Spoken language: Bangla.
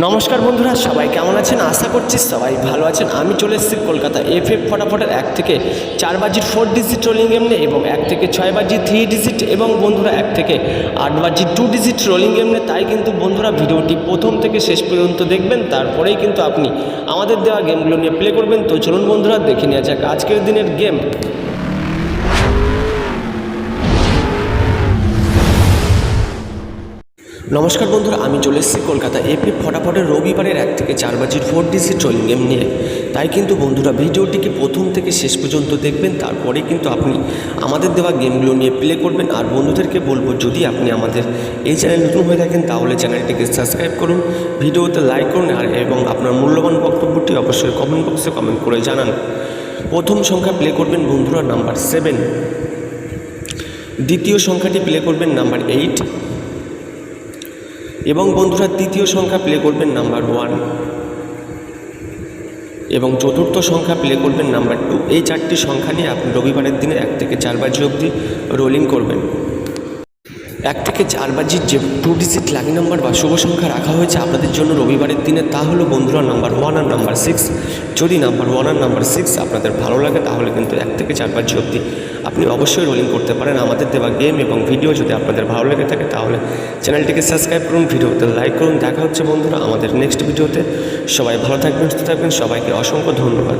নমস্কার বন্ধুরা, সবাই কেমন আছেন? আশা করছি সবাই ভালো আছেন। আমি চলে এসেছি কলকাতা এফএফ ফটাফটের 1 থেকে 4 বাজির 4 ডিজিট রোলিং গেম নিয়ে, এবং 1 থেকে 6 বাজির 3 ডিজিট, এবং বন্ধুরা 1 থেকে 8 বাজির 2 ডিজিট রোলিং গেম নিয়ে। তাই কিন্তু বন্ধুরা ভিডিওটি প্রথম থেকে শেষ পর্যন্ত দেখবেন, তারপরেই কিন্তু আপনি আমাদের দেওয়া গেমগুলো নিয়ে প্লে করবেন। তো চলুন বন্ধুরা, দেখে নেওয়া যাক আজকের দিনের গেম। নমস্কার বন্ধুরা, আমি চলে এসেছি কলকাতা এফএফ ফটাফটের রবিবারের 1 থেকে 4 বাজির 4 ডিজিট রোলিং গেম নিয়ে। তাই কিন্তু বন্ধুরা ভিডিওটিকে প্রথম থেকে শেষ পর্যন্ত দেখবেন, তারপরে কিন্তু আপনি আমাদের দেওয়া গেমগুলো নিয়ে প্লে করবেন। আর বন্ধুদেরকে বলবো, যদি আপনি আমাদের এই চ্যানেল নতুন হয়ে থাকেন তাহলে চ্যানেলটিকে সাবস্ক্রাইব করুন, ভিডিওতে লাইক করুন, আর এবং আপনার মূল্যবান বক্তব্যটি অবশ্যই কমেন্ট বক্সে কমেন্ট করে জানান। প্রথম সংখ্যা প্লে করবেন বন্ধুরা নাম্বার 7, দ্বিতীয় সংখ্যাটি প্লে করবেন নাম্বার 8, এবং বন্ধুরা তৃতীয় সংখ্যা প্লে করবেন নাম্বার 1, এবং চতুর্থ সংখ্যা প্লে করবেন নাম্বার 2। এই 4টি সংখ্যা নিয়ে আপনি রবিবারের দিনে 1 থেকে 4 বাজি অবধি রোলিং করবেন। 1 থেকে 4 বাজির যে 2 ডিজিট লাকি নাম্বার বা শুভ সংখ্যা রাখা হয়েছে আপনাদের জন্য রবিবারের দিনে, তা হলো বন্ধুরা নাম্বার 1 আর নাম্বার 6। যদি নাম্বার 1 আর নাম্বার 6 আপনাদের ভালো লাগে তাহলে কিন্তু 1 থেকে 4 বাজি অবধি আপনি অবশ্যই রোলিং করতে পারেন। আমাদের দেওয়া গেম এবং ভিডিও যদি আপনাদের ভালো লেগে থাকে তাহলে চ্যানেলটিকে সাবস্ক্রাইব করুন, ভিডিওতে লাইক করুন। দেখা হচ্ছে বন্ধুরা আমাদের নেক্সট ভিডিওতে। সবাই ভালো থাকবেন, সুস্থ থাকবেন, সবাইকে অসংখ্য ধন্যবাদ।